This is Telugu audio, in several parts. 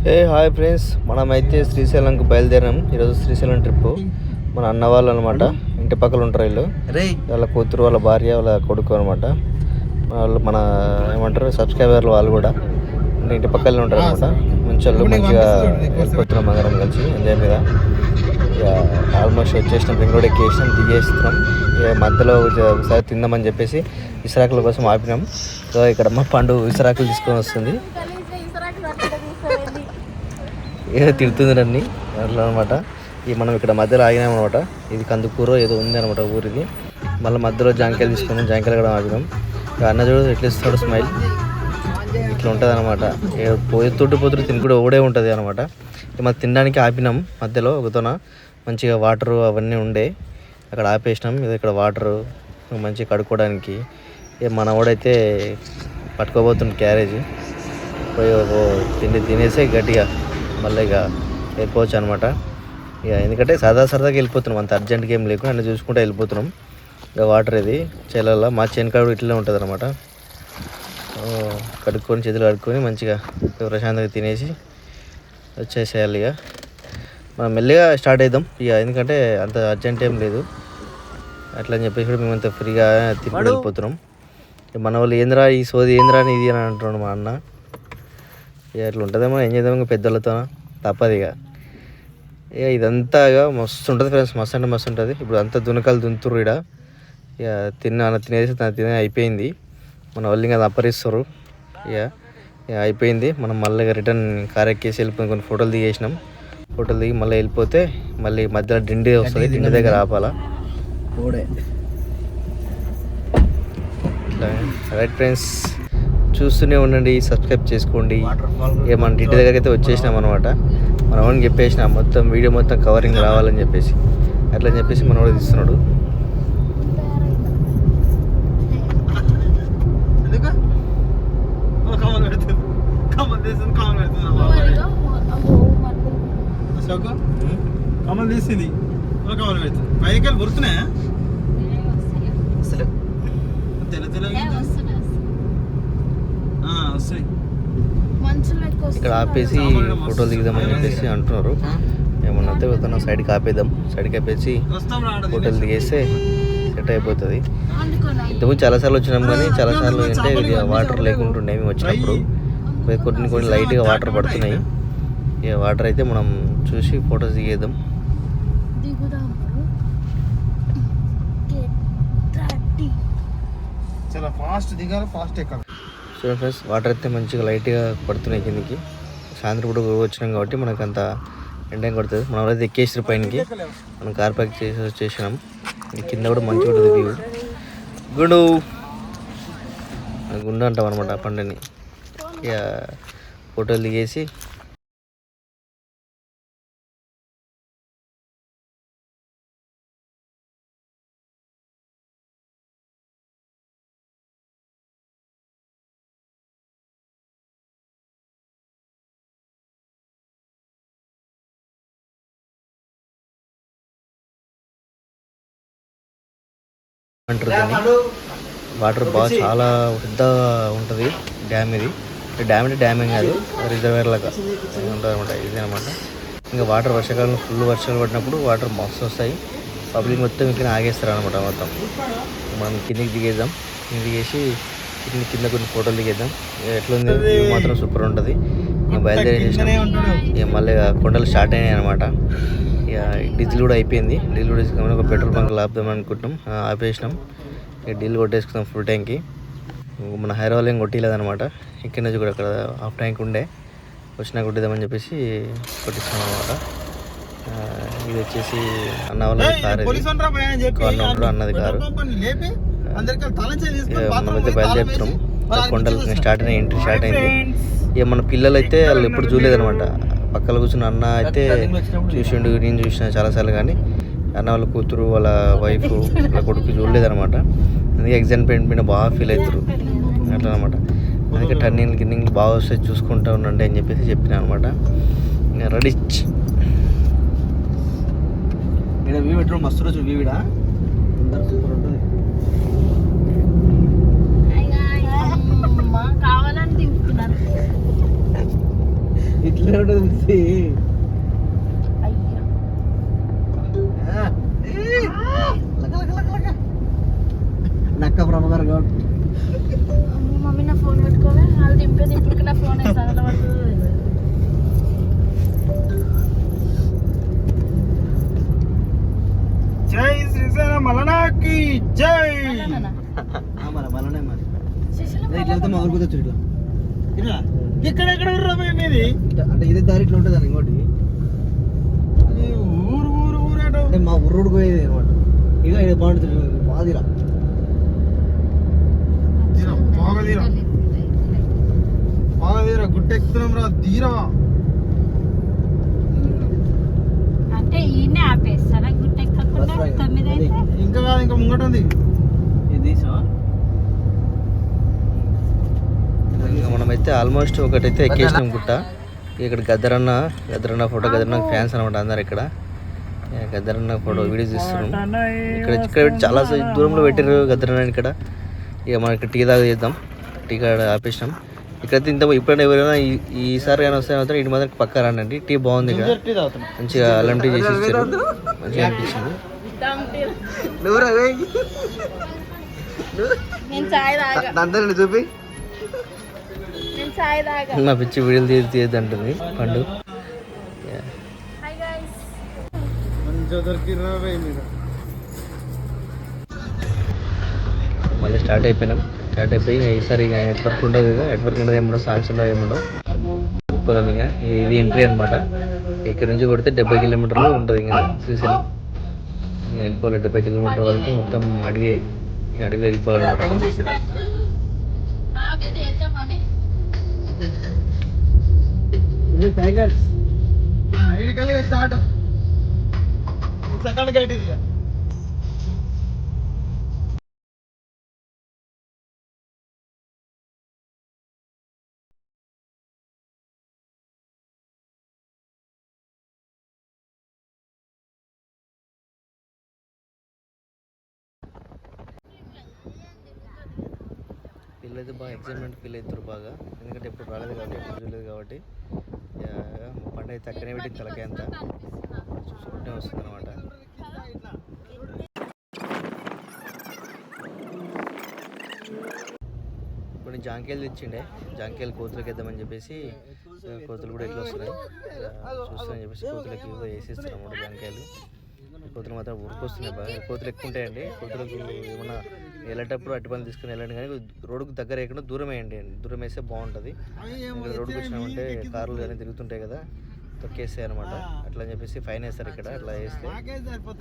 హే హాయ్ ఫ్రెండ్స్, మనమైతే శ్రీశైలంకి బయలుదేరాం. ఈరోజు శ్రీశైలం ట్రిప్. మన అన్న వాళ్ళు అనమాట, ఇంటి పక్కల ఉంటారు వీళ్ళు. వాళ్ళ కూతురు, వాళ్ళ భార్య, వాళ్ళ కొడుకు అనమాట. వాళ్ళు మన ఏమంటారు సబ్స్క్రైబర్లు, వాళ్ళు కూడా ఇంటి పక్కనే ఉంటారు అనమాట. మంచిగా వెళ్ళిపోతున్నాం అందరం కలిసి ఎంజాయ్ మీద. ఇక ఆల్మోస్ట్ వచ్చేసినాం, రింగ్ రోడ్ ఎక్కేసినాం, దిగేస్తున్నాం. ఇక మధ్యలో ఒకసారి తిందామని చెప్పేసి విసరాకుల కోసం ఆపినాం. సో ఇక్కడ మా పండు విసరాకులు తీసుకొని వస్తుంది. ఏదో తిడుతుంది అన్ని అట్లా అనమాట. ఈ మనం ఇక్కడ మధ్యలో ఆగినాం అనమాట. ఇది కందుకూరు ఏదో ఉంది అనమాట ఊరిది. మళ్ళీ మధ్యలో జాంకాయలు తీసుకున్నాం, జాంకాయలు కూడా ఆగినాం. అన్న చూడు ఎట్లా ఇస్తాడు స్మైల్, ఇట్లా ఉంటుంది అనమాట. పోతుడు తిని కూడా ఓడే ఉంటుంది అనమాట. మనం తినడానికి ఆపినాం మధ్యలో ఒకతోన. మంచిగా వాటరు అవన్నీ ఉండే అక్కడ ఆపేసినాం. ఇది ఇక్కడ వాటరు మంచిగా కడుక్కోవడానికి. మన ఓడైతే పట్టుకోబోతుంది క్యారేజ్. పోయి తిండి తినేసి గట్టిగా మళ్ళీ ఇక వెళ్ళిపోవచ్చు అనమాట. ఇక ఎందుకంటే సరదాగా వెళ్ళిపోతున్నాం, అంత అర్జెంట్గా ఏం లేకుండా అన్నీ చూసుకుంటూ వెళ్ళిపోతున్నాం. ఇక వాటర్ ఇది చేలలో మా చేనుకాడు ఇట్లనే ఉంటుంది అనమాట. కడుక్కొని చేతులు కడుక్కొని మంచిగా ప్రశాంతంగా తినేసి వచ్చేసేయాలి. ఇక మనం మెల్లిగా స్టార్ట్ అవుదాం ఇక, ఎందుకంటే అంత అర్జెంట్ ఏం లేదు. అట్లా అని చెప్పేసి కూడా మేమంతా ఫ్రీగా తిరిగి వెళ్ళిపోతున్నాం. మన వాళ్ళు ఏంద్రా ఈ సోది ఏంద్రా అని ఇది అని అంటున్నాడు మా అన్న. ఇక అట్లా ఉంటుందేమో, ఏం చేద్దాం ఇంకా పెద్దలతో తప్పదు. ఇక ఇదంతా మస్తు ఉంటుంది ఫ్రెండ్స్, మస్తు అంటే మస్తు ఉంటుంది. ఇప్పుడు అంతా దునకాలు దున్తురు ఇక్కడ. ఇక తినేసి తినే అయిపోయింది. మన వాళ్ళు ఇంకా అప్పరిస్తారు. ఇక అయిపోయింది. మనం మళ్ళీ రిటర్న్ కార్ ఎక్కేసి వెళ్ళిపోయి కొన్ని ఫోటోలు దిగేసినాం. ఫోటోలు దిగి మళ్ళీ వెళ్ళిపోతే మళ్ళీ మధ్యలో డిండి వస్తుంది, డిండి దగ్గర ఆపాలా. రైట్ ఫ్రెండ్స్, చూస్తూనే ఉండండి, సబ్స్క్రైబ్ చేసుకోండి. ఇక మన ఇంటి దగ్గరికి అయితే వచ్చేసినాం అనమాట. మనం అని చెప్పేసిన మొత్తం వీడియో మొత్తం కవరింగ్ రావాలని చెప్పేసి అట్లా అని చెప్పేసి మనవాడు తీస్తున్నాడు. కమల్ తీసింది కమల్ పెడుతుంది పైకి వస్తున్నాయా అసలు ఇక్కడ ఆపేసి ఫోటోలు దిగుదామని చెప్పేసి అంటున్నారు. ఏమన్నా అయితే వెళ్తున్నా సైడ్కి ఆపేద్దాం. సైడ్కి ఆపేసి ఫోటోలు దిగేస్తే సెట్ అయిపోతుంది. ఇంతకుముందు చాలాసార్లు వచ్చినాం, కానీ చాలాసార్లు అంటే వాటర్ లేకుంటుండే మేము వచ్చినప్పుడు. కొన్ని లైట్గా వాటర్ పడుతున్నాయి. ఇక వాటర్ అయితే మనం చూసి ఫొటోస్ దిగేద్దాం. చాలా ఫాస్ట్ దిగాలి, ఫాస్ట్ ఎక్కాలి. చూడండి ఫ్రెండ్స్, వాటర్ అయితే మంచిగా లైట్గా పడుతున్నాయి కిందికి. సాయంత్రం కూడా వచ్చినాం కాబట్టి మనకు అంత ఎండ కొడుతుంది. మనం అయితే ఎక్కేసారు పైనకి. మనం కార్ ప్యాక్ చేసి వచ్చేసినాం. కింద కూడా మంచిగా ఉంటుంది వ్యూ. గుండు అంటాం అనమాట ఆ పండుని. ఇక ఫోటోలు దిగేసి అంటారు. వాటర్ బాగా చాలా పెద్ద ఉంటుంది డ్యామ్. ఇది డ్యామ్ అంటే డ్యామ్ ఏం కాదు, రిజర్వేర్ లాగా ఉంటుంది అనమాట. ఇది అనమాట. ఇంకా వాటర్ వర్షాకాలంలో ఫుల్ వర్షాలు పడినప్పుడు వాటర్ మస్తు వస్తాయి. పబ్లిక్ మొత్తం ఇక్కడ ఆగేస్తారు అనమాట. మొత్తం మనం కిందికి దిగేద్దాం. దిగేసి కింద కొన్ని ఫోటోలు దిగేద్దాం. ఎట్లుంది వ్యూ మాత్రం సూపర్ ఉంటుంది. ఇంకా బయలుదేరేసేసినాం. ఇక మళ్ళీ కొండలు స్టార్ట్ అయినాయి అనమాట. ఇక డీజిల్ కూడా అయిపోయింది. డీజిల్ కూడా తీసుకున్నాం. ఒక పెట్రోల్ బంక్ ఆపుదాం అనుకుంటున్నాం, ఆపేసినాం. ఇక డీజిల్ కొట్టేసుకుందాం ఫుల్ ట్యాంక్కి. మన హైదరాబాద్ ఏం కొట్టలేదనమాట. ఇక్కడ నుంచి కూడా అక్కడ హాఫ్ ట్యాంక్ ఉండే, వచ్చినా కొట్టిద్దామని చెప్పేసి కొట్టిస్తాం అనమాట. ఇది వచ్చేసి అన్న వాళ్ళ కారు, ఉంటాడు అన్నది కారు. మనమైతే బయలుదేరుతున్నాం. కొండలు స్టార్ట్ అయినాయి, ఎంట్రీ స్టార్ట్ అయింది. ఇక మన పిల్లలు అయితే వాళ్ళు ఎప్పుడు చూడలేదనమాట. పక్కన కూర్చున్న అన్న అయితే చూసిండు, నేను చూసిన చాలాసార్లు. కానీ అన్న వాళ్ళ కూతురు, వాళ్ళ వైఫ్, వాళ్ళ కొడుకు చూడలేదనమాట. అందుకే ఎగ్జైట్మెంట్ మీద బాగా ఫీల్ అవుతారు అట్లా అనమాట. అందుకే టర్నింగ్లు బాగా వస్తాయి, చూసుకుంటూ ఉండండి అని చెప్పేసి చెప్పిన అనమాట. రెడీ వ్యూ పెట్టడం మస్తు రోజు వ్యూ సూపర్ ఉంటుంది. ఇట్లా ఉంటుంది. అయ్యో నక్క ప్రభాకర్ కాబట్టి మమ్మీ నా ఫోన్ పెట్టుకోవే వాళ్ళు దింపేది ఇప్పుడు నా ఫోన్ వేస్తాను జై శ్రీశైల మలనాకి జై. మరి మళ్ళీ మరి ఇట్లా వెళ్తే మా ఊరికి వచ్చి ఇట్లా ఇట్లా ఎక్కడెక్కడ మీది అంటే ఇదే దారి ఇట్లా ఉంటుంది ఇంకోటి ఊరు ఊరు ఊరు అటు అంటే మా ఊరుడు పోయేది అనమాట. ఇక ఇది బాగుంటుంది బాదిరా. బాగదీరా బాగదీరా గుట్ట ఎక్కుతున్నాం రా తీరా. అంటే ఈయనే ఆపేస్తారా గుట్ట ఎక్కకుండా 9 అయితే ఇంకా కాదు ఇంకా ముంగట ఉంది. ఇది తీసావా? ఇంకా మనమైతే ఆల్మోస్ట్ ఒకటైతే ఎక్కేసినాం గుట్ట. ఇక్కడ గద్దరన్న ఫోటో, గద్దరన్న ఫ్యాన్స్ అనమాట అందరు ఇక్కడ. గద్దరన్న ఫోటో వీడియోస్ తీస్తున్నాం. ఇక్కడ చాలా దూరంలో పెట్టారు గద్దరన్న ఇక్కడ. ఇక మనకి టీ దాకా చేద్దాం. టీ కాడ ఆపేసినాం. ఇక్కడైతే ఇంత ఇప్పుడైనా ఎవరైనా ఈసారి కానీ వస్తే మాత్రం ఇటు మాత్రం పక్క రానండి. టీ బాగుంది ఇక్కడ, మంచిగా అల్లం టీ చేసి ఇచ్చారు, మంచిగా అనిపించింది. నేను చాయ్ తాగా చూపి నేను చాయ్ తాగా నా పిచ్చి వీడియోలు తీయద్దు అంటుంది పండు. హాయ్ గైస్ మంచిగా దొరికిరా మీరు. మళ్ళీ స్టార్ట్ అయిపోయి ఈసారి ఇక నెట్వర్క్ ఉండదు కదా, నెట్వర్క్ ఉండదు ఏముండో, సాంగ్స్ ఉండవు ఏముండవు. పొలం ఇక ఇది ఎంట్రీ అనమాట. ఇక్కడ నుంచి కొడితే 70 కిలోమీటర్లు ఉంటుంది ఇంకా శ్రీశైలం. వెళ్ళిపోవాలి 70 కిలోమీటర్ వరకు మొత్తం అడిగి వెళ్ళిపోవాలన్నమాట. టైగర్స్ ఐడికల్ స్టార్ట్ సెకండ్ గేట్ ఇది. వీళ్ళైతే బాగా ఎక్సైట్మెంట్ ఫీల్ అవుతారు బాగా, ఎందుకంటే ఎప్పుడు రాలేదు కాబట్టి, ఎప్పుడు చూడలేదు కాబట్టి. పండుగ అయితే అక్కడే పెట్టి తలకాయ అంతా చూసుకుంటే వస్తుంది అనమాట. కొన్ని జాంకాయలు తెచ్చిండే, జాంకాయలు కోతులకి వేద్దామని చెప్పేసి, కోతులు కూడా ఎట్లా వస్తున్నాయి చూస్తామని చెప్పేసి కోతులకి వేసేస్తారు అన్నమాట జాంకాయలు. కోతులు మాత్రం ఊరికొస్తున్నాయి బాగా, కోతులు ఎక్కువ ఉంటాయండి. కోతులకు ఏమన్నా వెళ్ళేటప్పుడు అటుపని తీసుకుని వెళ్ళండి, కానీ రోడ్డుకు దగ్గర వేయకుండా దూరం వేయండి. దూరం వేస్తే బాగుంటుంది. ఇక్కడ రోడ్డుకు వచ్చినామంటే కార్లు కానీ తిరుగుతుంటాయి కదా, తొక్కేస్తాయి అనమాట. అట్లా అని చెప్పేసి ఫైన్ వేస్తారు ఇక్కడ. అట్లా వేస్తే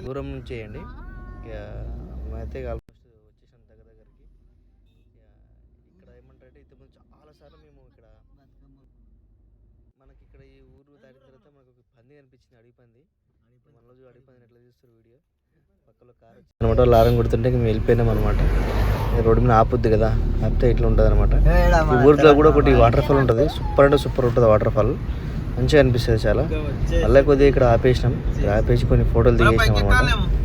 దూరం నుంచి వేయండి. ఇక అయితే ఆల్మోస్ట్ వచ్చేసాం దగ్గరికి. ఇక్కడ ఏమంటారంటే ఇంతకుముందు చాలాసార్లు మేము ఇక్కడ మనకి ఇక్కడ ఈ ఊరు దాటిన తర్వాత మనకు ఒక పంది కనిపించింది, అడవి పంది. మన రోజు అడవి పందిని ఎట్లా చూస్తారు వీడియో, పక్కలో కార్ అనమాట. లారం కొడుతుంటే మేము వెళ్ళిపోయినాం అనమాట. రోడ్డు మీద ఆపుద్ది కదా, ఆపితే ఇట్లా ఉంటుంది అనమాట. ఈ ఊరిలో కూడా ఒకటి వాటర్ ఫాల్ ఉంటుంది, సూపర్ అంటే సూపర్ ఉంటుంది వాటర్ ఫాల్, మంచిగా అనిపిస్తుంది చాలా. మళ్ళీ కొద్దిగా ఇక్కడ ఆపేసినాం, ఇక్కడ ఆపేసి కొన్ని ఫోటోలు దిగేసినాం అనమాట.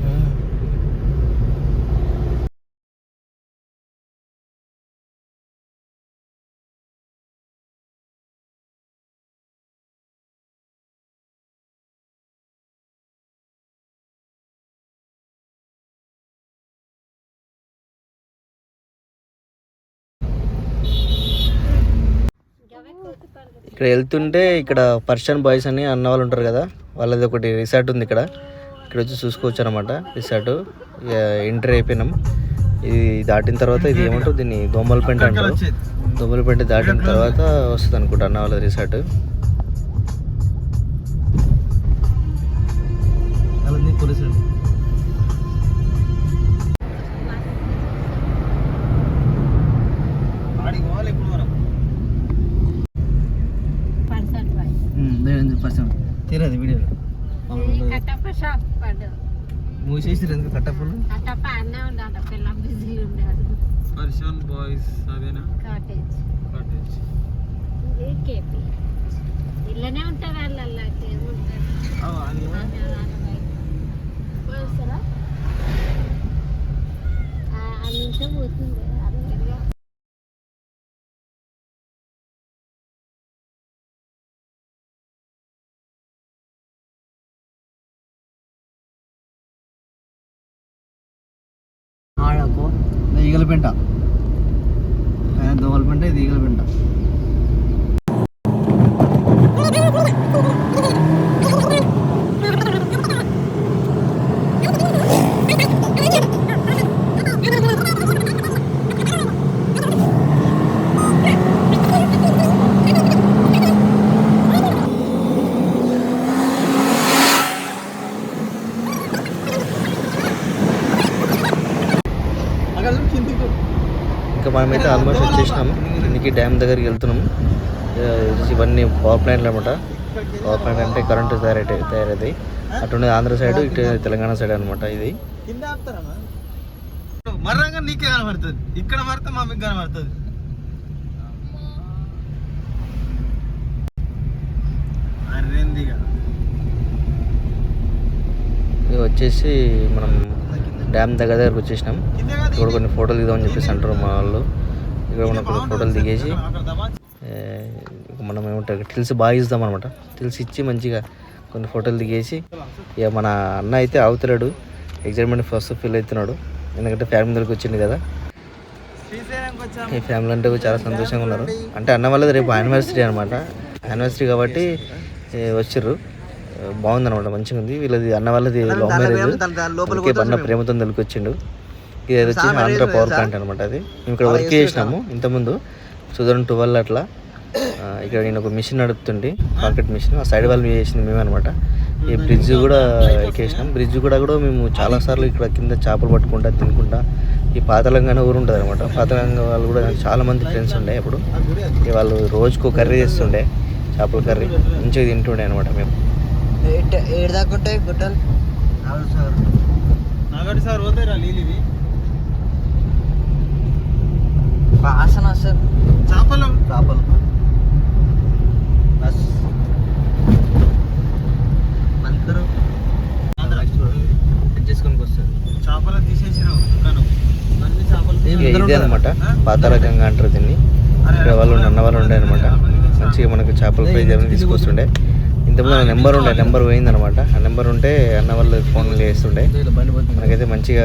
ఇక్కడ వెళ్తుంటే ఇక్కడ పర్షియన్ బాయ్స్ అని అన్న వాళ్ళు ఉంటారు కదా, వాళ్ళది ఒకటి రిసార్ట్ ఉంది ఇక్కడ. ఇక్కడ వచ్చి చూసుకోవచ్చు అనమాట రిసార్ట్. ఎంట్రీ అయిపోయినాం. ఇది దాటిన తర్వాత ఇది ఏమంటారు దీన్ని, దోమలపెంట అంటారు. దోమలపెంట దాటిన తర్వాత వస్తుంది అనుకుంటా అన్న వాళ్ళ రిసార్ట్. తీరదు వీడియో కట్టప్ప షాప్ పడ్డు మూసేసి ఎందుకు కట్టప్పులు కట్టప్ప అన్నే ఉండాలి, పిల్లం బిజీ ఉండేది. పర్షియన్ బాయ్స్ అదేనా కాటేజ్ ఇది కేపీ ఇళ్ళనే ఉంటారు వాళ్ళు, ఏముంటారు వస్తారా అన్నింటే పోతుంది. ఆడకు ఈగల పెంట, దోమల పెంట, ఇది ఈగల పెంట. ఇంకా మనమైతే ఆల్మోస్ట్ వచ్చేసినాం కిందికి, డ్యామ్ దగ్గరికి వెళ్తున్నాం. ఇవన్నీ పవర్ ప్లాంట్లు అనమాట. పవర్ ప్లాంట్ అంటే కరెంటు తయారవుతాయి. అటు ఆంధ్ర సైడ్, ఇటు తెలంగాణ సైడ్ అనమాట. ఇది మర్రంగా నీకే కనబడుతుంది, ఇక్కడ మరితే మా మీకు కనబడుతుంది. ఇది వచ్చేసి మనం డ్యామ్ దగ్గరకు వచ్చేసినాం. ఇక్కడ కొన్ని ఫోటోలు దిగుదామని చెప్పేసి అంటారు మా వాళ్ళు. ఇక్కడ మనం కొన్ని ఫోటోలు దిగేసి మనం ఏమంటారు టిల్స్ బాగా ఇస్తాం అనమాట. టిల్స్ ఇచ్చి మంచిగా కొన్ని ఫోటోలు దిగేసి ఇక మన అన్న అయితే అవుతున్నాడు, ఎగ్జైట్మెంట్ ఫస్ట్ ఫీల్ అవుతున్నాడు. ఎందుకంటే ఫ్యామిలీ దగ్గరికి వచ్చింది కదా. ఈ ఫ్యామిలీ అంటే చాలా సంతోషంగా ఉన్నారు. అంటే అన్న వాళ్ళది రేపు యానివర్సరీ అనమాట. యానివర్సరీ కాబట్టి వచ్చిర్రు. బాగుందన్నమాట, మంచిగా ఉంది. వీళ్ళది అన్న వాళ్ళది లవ్ మ్యారేజ్, అన్న ప్రేమతో వచ్చిండు. ఇది వచ్చి ఆంధ్ర పవర్ ప్లాంట్ అనమాట. అది మేము ఇక్కడ వర్క్ చేసినాము ఇంతకుముందు 2012 అట్లా. ఇక్కడ నేను ఒక మిషన్ నడుపుతుండే, కాంక్రీట్ మిషన్. ఆ సైడ్ వాళ్ళు చేసింది మేము అనమాట. ఈ బ్రిడ్జ్ కూడా ఎక్కేసినాం. బ్రిడ్జ్ కూడా మేము చాలాసార్లు ఇక్కడ కింద చేపలు పట్టుకుంటా తినుకుంటా. ఈ పాతలంగానే ఊరు ఉంటుంది అనమాట. పాతలంగా వాళ్ళు కూడా చాలా మంది ఫ్రెండ్స్ ఉండే. అప్పుడు వాళ్ళు రోజుకు కర్రీ చేస్తుండే, చేపల కర్రీ మంచిగా తింటుండే అనమాట. మేము ఏడాకుంటాయి గుట్టలు నాగడి సార్ పోతారా నీళ్ళు వాసన సార్. చేపలు అందరూ చేసుకొని వస్తారు. చేపలు తీసేసినావు అన్ని చేపలు. ఇదే అనమాట పాతాళగంగా అంటారు దీన్ని. ఇక్కడ వాళ్ళు అన్న వాళ్ళు ఉండే అనమాట. మంచిగా మనకు చేపల ఫ్రై తీసుకొస్తుండే. ఇంతకుముందు నెంబర్ పోయిందనమాట. ఆ నెంబర్ ఉంటే అన్న వాళ్ళు ఫోన్లు చేస్తుండే. మనకైతే మంచిగా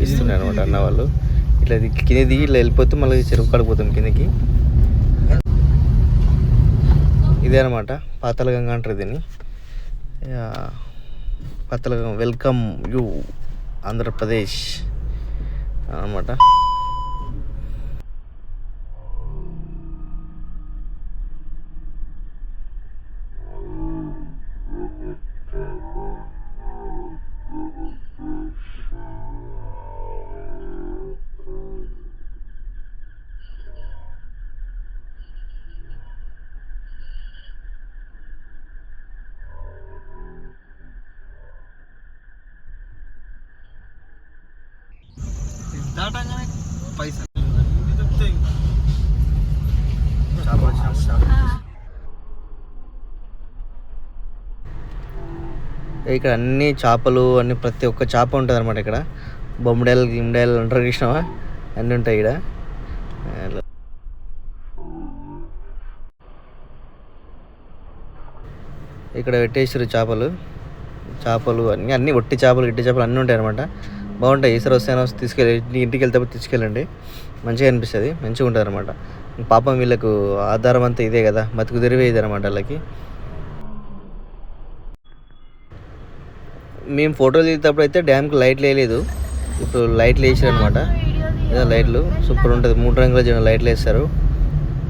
ఇస్తుండే అనమాట అన్న వాళ్ళు. ఇట్లా కింద దిగి ఇట్లా వెళ్ళిపోతే మళ్ళీ చెరువు కడిపోతాం కిందకి. ఇదే అనమాట పాతాళగంగా అంటారు దీన్ని. పాతాళగంగా వెల్కమ్ యూ ఆంధ్రప్రదేశ్ అనమాట. దాటంగానే పైసలు ఇక్కడ అన్ని చేపలు అన్ని ప్రతి ఒక్క చేప ఉంటుంది అనమాట. ఇక్కడ బొమ్మడాయలు గిమ్మడాయలు అంటారు కృష్ణవా, అన్నీ ఉంటాయి ఇక్కడ. ఇక్కడ పెట్టేసారు చేపలు అన్నీ ఒట్టి చేపలు గిట్టి చేపలు అన్నీ ఉంటాయి అనమాట. బాగుంటాయి. ఈసారి వస్తాను తీసుకెళ్ళి ఇంటికి వెళ్తే తీసుకెళ్ళండి, మంచిగా అనిపిస్తుంది, మంచిగా ఉంటుంది అనమాట. పాపం వీళ్ళకు ఆధారం అంతా ఇదే కదా, బతుకు తెరివే ఇది అనమాట వాళ్ళకి. మేము ఫోటోలు దిగేటప్పుడు అయితే డ్యామ్కి లైట్లు వేయలేదు, ఇప్పుడు లైట్లు వేసారు అనమాట. ఏదో లైట్లు సూపర్ ఉంటుంది, 3 రంగుల లైట్లు వేస్తారు.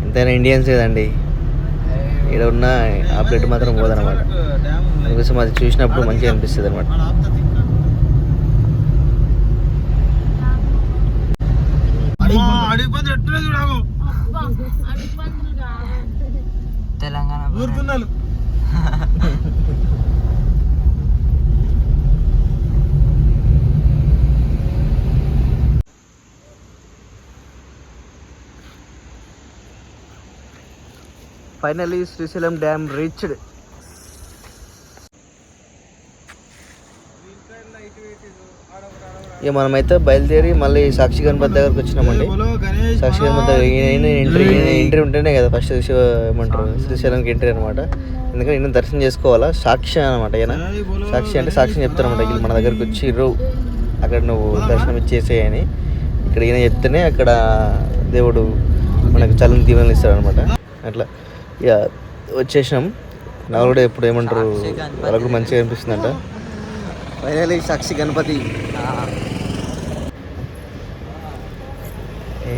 ఎంతైనా ఇండియన్స్ కదండి, ఇక్కడ ఉన్న ఆ ప్లేట్ మాత్రం పోదనమాట. అందుకోసం అది చూసినప్పుడు మంచిగా అనిపిస్తుంది అనమాట. Telangana finally Srisailam dam reached. ఇక మనమైతే బయలుదేరి మళ్ళీ సాక్షి గణపతి దగ్గరకు వచ్చినామండి. సాక్షి గణపతి ఎంట్రీ ఉంటేనే కదా ఫస్ట్ ఏమంటారు శ్రీశైలంకి ఎంట్రీ అనమాట. ఎందుకంటే నేను దర్శనం చేసుకోవాలా, సాక్షి అనమాట. ఈయన సాక్షి అంటే సాక్షి చెప్తారనమాట. వీళ్ళు మన దగ్గరకు వచ్చిర్రు అక్కడ నువ్వు దర్శనం ఇచ్చేసేయని ఇక్కడ ఈయన చెప్తేనే అక్కడ దేవుడు మనకు చల్లని దీవెనలు ఇస్తాడనమాట. అట్లా ఇక వచ్చేసినాం. నాకు కూడా ఎప్పుడు ఏమంటారు వాళ్ళకు మంచిగా అనిపిస్తుందంట. ఫైనలీ సాక్షి గణపతి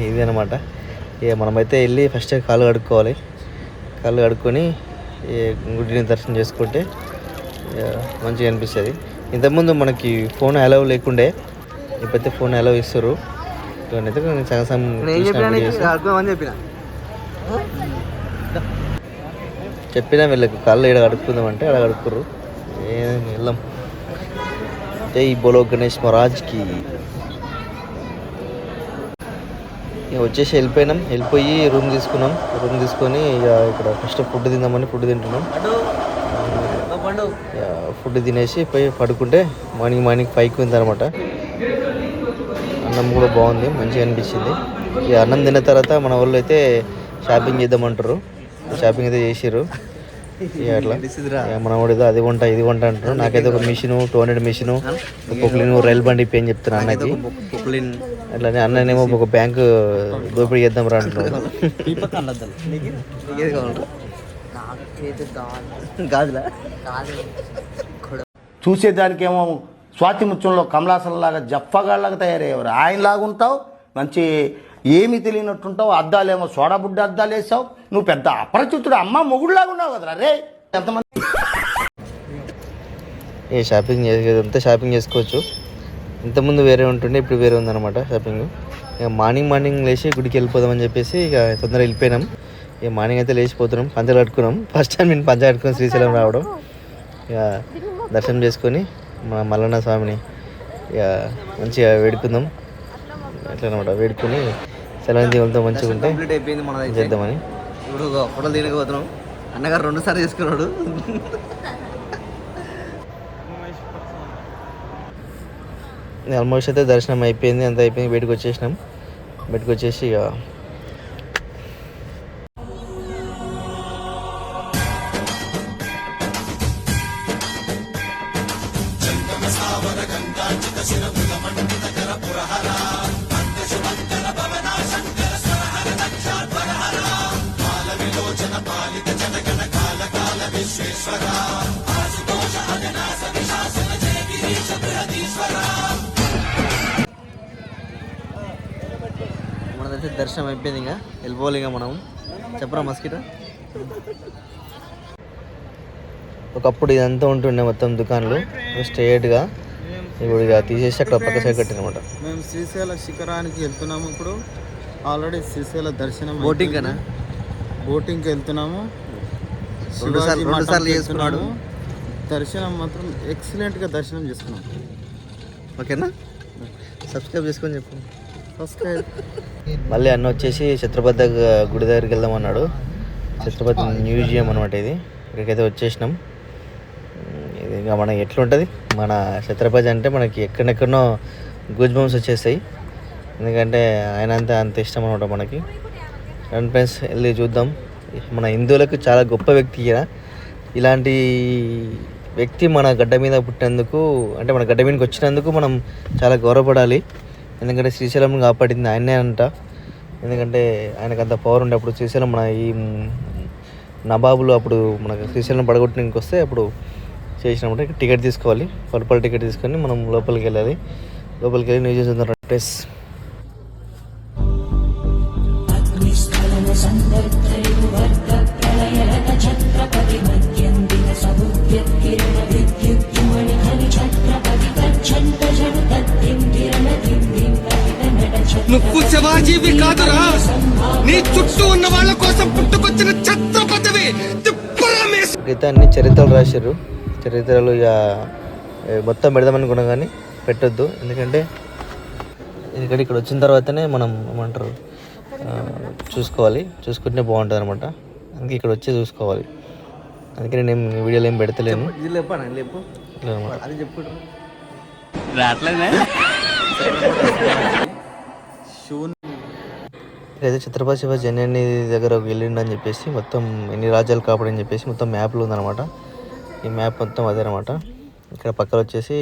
ఇది అనమాట. ఇక మనమైతే వెళ్ళి ఫస్ట్ కాళ్ళు కడుక్కోవాలి. కాళ్ళు కడుక్కొని గుడిని దర్శనం చేసుకుంటే మంచిగా అనిపిస్తుంది. ఇంతకుముందు మనకి ఫోన్ అలౌ లేకుండే, ఇప్పుడైతే ఫోన్ అలౌ ఇస్తారు. అయితే చెప్పినా వీళ్ళకి కాళ్ళు ఇక్కడ కడుక్కుందామంటే అలా కడుక్కుర్రు. ఏం వెళ్ళాం. జై బోలో గణేష్ మహారాజ్కి. ఇక వచ్చేసి వెళ్ళిపోయి రూమ్ తీసుకున్నాం. రూమ్ తీసుకొని ఇక ఇక్కడ ఫస్ట్ ఫుడ్ తిందామని ఫుడ్ తింటున్నాం. ఫుడ్ తినేసి పోయి పడుకుంటే మార్నింగ్ 5కి ఉందన్నమాట. అన్నం కూడా బాగుంది, మంచిగా అనిపించింది. ఇక అన్నం తిన్న తర్వాత మన వాళ్ళు అయితే షాపింగ్ చేద్దామంటారు. షాపింగ్ అయితే చేసిర్రు. ఇక అట్లా మన వాడు ఏదో అది కొంటా ఇది కొంటా అంటారు. నాకైతే ఒక మిషను 200 మిషను, పొక్లిన్ రైలు బండి ఇప్పి అని చెప్తాను అన్నకి. అట్లానే అన్ననేమో ఒక బ్యాంకు దోపిడీ చేద్దాం రా అంటున్నాడు. చూసేదానికేమో స్వాతి ముత్యంలో కమలాసనలాగా జప్పగాళ్ళగా తయారయ్యేవారు. ఆయనలాగా ఉంటావు, మంచి ఏమీ తెలియనట్టుంటావు. అద్దాలేమో సోడా బుడ్డ అద్దాలు వేసావు. నువ్వు పెద్ద అపరిచితుడు, అమ్మ మొగుడులాగా ఉన్నావు కదరా రే. ఎంతమంది షాపింగ్ అంతా షాపింగ్ చేసుకోవచ్చు. ఇంతకుముందు వేరే ఉంటుండే, ఇప్పుడు వేరే ఉందన్నమాట షాపింగ్. ఇక మార్నింగ్ లేచి గుడికి వెళ్ళిపోదామని చెప్పేసి ఇక తొందరగా వెళ్ళిపోయినాం. ఇక మార్నింగ్ అయితే లేచిపోతున్నాం, పంచలు కట్టుకున్నాం. ఫస్ట్ టైం నేను పంచ కట్టుకుని శ్రీశైలం రావడం. ఇక దర్శనం చేసుకొని మా మల్లన్న స్వామిని ఇక మంచిగా వేడుకుందాం. అట్లా అనమాట. వేడుకొని సెలవు దేవులతో మంచిగా ఉంటే కంప్లీట్ అయిపోయింది. మన చేద్దామని ఇప్పుడు ఫోటోలు తినకపోతున్నాం. అన్నగారు 2 సార్లు చేసుకున్నాడు. ఆల్మోస్ట్ అయితే దర్శనం అయిపోయింది, అంత అయిపోయింది. బయటకు వచ్చేసినాం. బయటకు వచ్చేసి ఇక మనదైతే దర్శనం అయిపోయింది. ఇంకా వెళ్ళిపోవాలి. ఇంకా మనం చెప్పరా మస్కిటో. ఒకప్పుడు ఇదంతా ఉంటుండే మొత్తం దుకాణాలు స్ట్రేట్గా. ఇప్పుడు ఇక తీసేసి అక్కడ పక్క సైడ్ కట్టినమాట. మేము శ్రీశైల శిఖరానికి వెళ్తున్నాము. ఇప్పుడు ఆల్రెడీ శ్రీశైల దర్శనం బోటింగ్ కన్నా బోటింగ్కి వెళ్తున్నాము. 2 సార్లు చేసుకున్నాడు. దర్శనం మాత్రం ఎక్సలెంట్గా దర్శనం చేసుకున్నాం. ఓకేనా? సబ్స్క్రైబ్ చేసుకొని చెప్పు. సబ్స్క్రైబ్. మళ్ళీ అన్న వచ్చేసి ఛత్రపతి గుడి దగ్గరికి వెళ్దామన్నాడు. ఛత్రపతి మ్యూజియం అనమాట ఇది. ఇక్కడికైతే వచ్చేసినాం. ఇది ఇంకా మనకి ఎట్లుంటుంది, మన ఛత్రపతి అంటే మనకి ఎక్కడెక్కడనో గూజ్ బంప్స్ వచ్చేస్తాయి. ఎందుకంటే ఆయన అంత ఇష్టం అనమాట మనకి. అండ్ ఫ్రెండ్స్ వెళ్ళి చూద్దాం. మన హిందువులకు చాలా గొప్ప వ్యక్తి ఈయన. ఇలాంటి వ్యక్తి మన గడ్డ మీద పుట్టినందుకు, అంటే మన గడ్డ మీదకి వచ్చినందుకు మనం చాలా గౌరవపడాలి. ఎందుకంటే శ్రీశైలం కాపాడింది ఆయనే అంట. ఎందుకంటే ఆయనకు అంత పవర్ ఉండే. అప్పుడు శ్రీశైలం మన ఈ నవాబులు అప్పుడు మనకు శ్రీశైలం పడగొట్టడానికి వస్తే అప్పుడు చేసినప్పుడు టికెట్ తీసుకోవాలి. రూపాయల టికెట్ తీసుకొని మనం లోపలికి వెళ్ళాలి. లోపలికి వెళ్ళి మ్యూజియం చూద్దాం. ప్రెస్ నువ్వు శివాజీవి కాదురా, నీ చుట్టూ ఉన్న వాళ్ళ కోసం పుట్టుకొచ్చిన ఛత్రపతివి. అయితే అన్ని చరిత్రలు రాశారు. చరిత్రలు ఇక మొత్తం పెడదామనుకున్నా కానీ పెట్టొద్దు. ఎందుకంటే ఇక్కడ వచ్చిన తర్వాతనే మనం ఏమంటారు చూసుకోవాలి. చూసుకుంటే బాగుంటుంది అనమాట. అందుకే ఇక్కడ వచ్చి చూసుకోవాలి. అందుకే నేను వీడియోలో ఏం పెడతలేను. అది చెప్పుకుంటాం. అయితే ఛత్రపతి శివాజీ ఎన్ని దగ్గర వెళ్ళిండు అని చెప్పేసి మొత్తం ఎన్ని రాజ్యాలు కాపాడని చెప్పేసి మొత్తం మ్యాప్లో ఉందన్నమాట. ఈ మ్యాప్ మొత్తం అదే అనమాట. ఇక్కడ పక్కన వచ్చేసి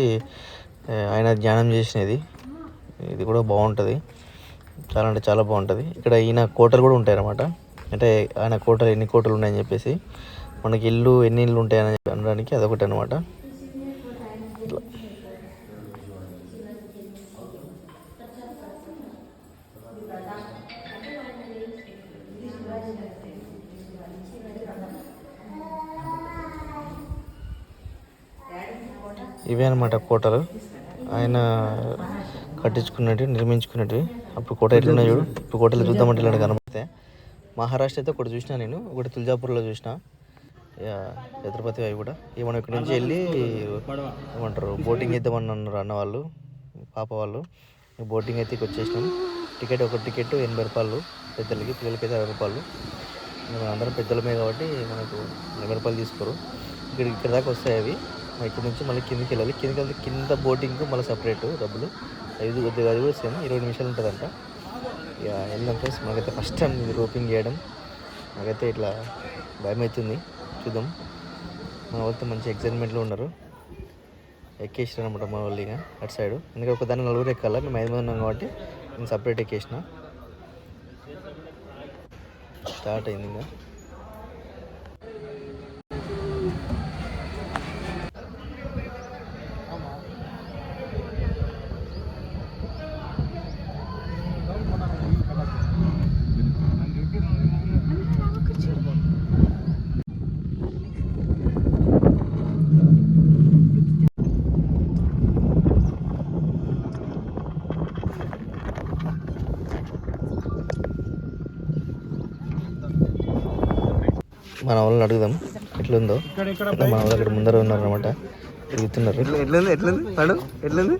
ఆయన ధ్యానం చేసినది. ఇది కూడా బాగుంటుంది, చాలా అంటే చాలా బాగుంటుంది. ఇక్కడ ఈయన కోటలు కూడా ఉంటాయి అన్నమాట. అంటే ఆయన కోటలు ఎన్ని కోటలు ఉన్నాయని చెప్పేసి, మనకి ఇల్లు ఎన్ని ఇల్లు ఉంటాయని అనడానికి అదొకటి అనమాట. ఇట్లా ఇవే అనమాట కోటలు, ఆయన కట్టించుకున్నట్టు నిర్మించుకున్నట్టు. అప్పుడు కోట ఎట్లున్నాయి చూడు, ఇప్పుడు కోటలు చూద్దామంటే ఇలాంటి కనబడితే. మహారాష్ట్ర అయితే ఒకటి చూసినా నేను, ఒకటి తుల్జాపూర్లో చూసిన, ఛత్రపతి అవి కూడా. ఇక మనం ఇక్కడి నుంచి వెళ్ళి ఏమంటారు బోటింగ్ వేద్దామని అన్నారు అన్న వాళ్ళు, పాప వాళ్ళు. బోటింగ్ అయితే వచ్చేసినాం. ఒక టికెట్ 80 రూపాయలు పెద్దలకి, పిల్లలకి అయితే 60 రూపాయలు. మనం అందరం పెద్దలమే కాబట్టి మనకు 80 రూపాయలు తీసుకోరు. ఇక్కడ దాకా వస్తాయి అవి. ఇక్కడ నుంచి మళ్ళీ కిందకి వెళ్ళాలి. కింద బోటింగ్కు మళ్ళీ సపరేట్ డబ్బులు. అది కూడా సేమ్ 20 నిమిషాలు ఉంటుందంట. ఇక వెళ్దాం ఫ్రెండ్స్. మనకైతే ఫస్ట్ టైం ఇది రోపింగ్ చేయడం, నాకైతే ఇట్లా భయం అవుతుంది. చూద్దాం. మన వాళ్ళతో మంచి ఎక్సైట్మెంట్లో ఉన్నారు. ఎక్కేసిన అనమాట మన వాళ్ళు ఇక అటు సైడ్. ఎందుకంటే ఒక దాన్ని 4 ఎక్కాలి, మేము 5 మంది ఉన్నాం కాబట్టి నేను సపరేట్ ఎక్కేసిన. స్టార్ట్ అయింది ఇంకా. మన వాళ్ళని అడుగుదాం ఎట్లుందో. మన వాళ్ళు అక్కడ ముందర ఉన్నారనమాట, తిరుగుతున్నారు. ఎట్లుంది పాడు, ఎట్లుంది?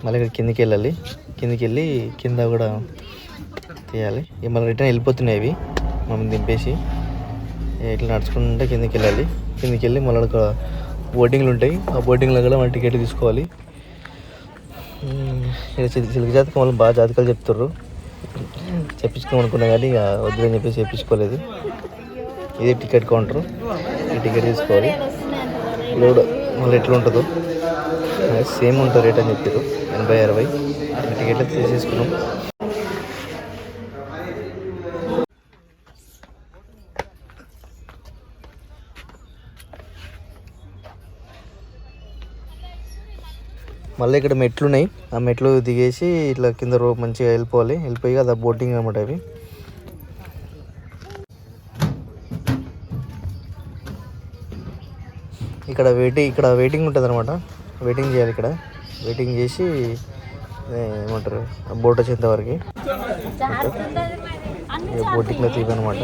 మళ్ళీ ఇక్కడ కిందికి వెళ్ళాలి. కిందికి వెళ్ళి కింద కూడా తీయాలి. మళ్ళీ రిటర్న్ వెళ్ళిపోతున్నాయి ఇవి, మనం దింపేసి ఇట్లా నడుచుకుంటే కిందికి వెళ్ళాలి. కిందికి వెళ్ళి మళ్ళీ అక్కడ బోటింగ్లు ఉంటాయి. ఆ బోటింగ్లో కూడా మనం టికెట్ తీసుకోవాలి. సిల్క్ జాతకం వాళ్ళు బాగా జాతకాలు చెప్తారు. చెప్పించుకోమనుకున్నా కానీ ఇక వద్దని చెప్పేసి చెప్పించుకోలేదు. ఇదే టికెట్ కౌంటర్, ఈ టికెట్ తీసుకోవాలి. లోడ్ మళ్ళీ ఎట్లా ఉంటుందో సేమ్ ఉంటుంది రేట్ అని చెప్పారు, 80-60 టికెట్లు తీసేసుకున్నాం. మళ్ళీ ఇక్కడ మెట్లు ఉన్నాయి. ఆ మెట్లు దిగేసి ఇట్లా కింద రోప్ మంచిగా వెళ్ళిపోయి అది బోటింగ్ అనమాట. అవి ఇక్కడ వెయిటింగ్ ఉంటుంది అనమాట. వెయిటింగ్ చేయాలి. ఇక్కడ వెయిటింగ్ చేసి ఏమంటారు బోట్ వచ్చేంత వరకు బోటింగ్లో తీయనమాట.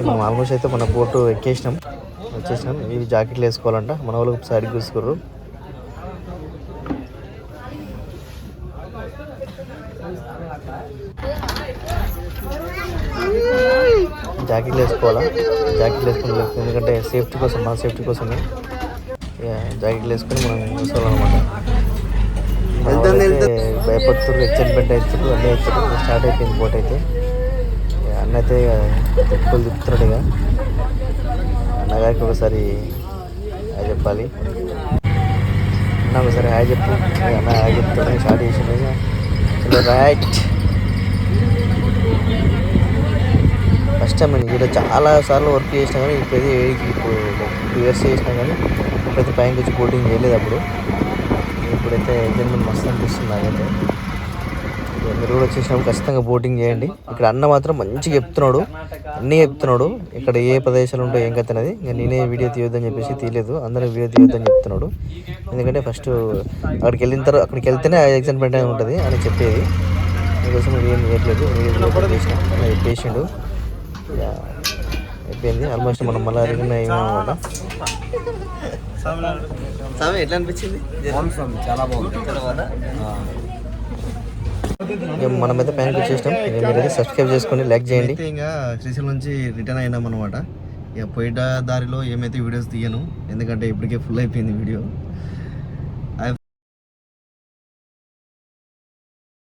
మనం ఆల్మోస్ట్ అయితే మన బోటు వచ్చేసినాం. ఇవి జాకెట్లు వేసుకోవాలంట. మన వాళ్ళు సైడ్కి చూసుకోరు. జాకెట్లు వేసుకోవాలా, జాకెట్లు వేసుకుని ఎందుకంటే సేఫ్టీ కోసం, మన సేఫ్టీ కోసమే జాకెట్లు వేసుకొని మనం చూసుకోవాలన్నమాట. భయపడుతున్నారు, ఎక్సైట్మెంట్ అవుతారు, అన్నీ అవుతారు. స్టార్ట్ అయిపోయింది బోట్ అయితే. అన్న అయితే తిప్పుతున్నాడు. ఇక అన్నగారికి ఒకసారి హాయ్ చెప్పాలి. అన్న ఒకసారి హాయ్ చెప్పు. అన్న హాయ్ చెప్తాను. స్టార్ట్ చేసింది. రైట్ ఫస్ట్ టైం అండి ఇక్కడ చాలాసార్లు వర్క్ చేసినా కానీ ఇప్పుడు 2 years చేసినా కానీ ఇప్పుడైతే పైకి వచ్చి బోటింగ్ చేయలేదు. ఇప్పుడైతే ఎంజాయ్మెంట్ మస్తు అనిపిస్తుంది నాకైతే. మీరు కూడా వచ్చేసినప్పుడు ఖచ్చితంగా బోటింగ్ చేయండి. ఇక్కడ అన్న మాత్రం మంచిగా చెప్తున్నాడు, అన్నీ చెప్తున్నాడు. ఇక్కడ ఏ ప్రదేశాలు ఉంటాయో ఏం కథ అనేది. నేనే వీడియో తీయొద్దని చెప్పేసి తీయలేదు, అందరూ వీడియో తీయొద్దని చెప్తున్నాడు. ఎందుకంటే ఫస్ట్ అక్కడికి వెళ్తేనే ఎగ్జైట్మెంట్ అనేది ఉంటుంది అని చెప్పేది. అందుకోసం ఏం చేయట్లేదు, చేసిన అలా చెప్పేసిండు. అయిపోయింది ఆల్మోస్ట్. మనం మళ్ళీ అన్నమాట. ఎట్లా అనిపించింది? చాలా బాగుంది. మనమైతే పైనకి వచ్చేసినాం. మీరైతే సబ్స్క్రైబ్ చేసుకొని లైక్ చేయండి. ఇంకా శ్రీశైలం నుంచి రిటర్న్ అయినాం అనమాట. ఇక పోయిన దారిలో ఏమైతే వీడియోస్ తీయను, ఎందుకంటే ఇప్పటికే ఫుల్ అయిపోయింది వీడియో.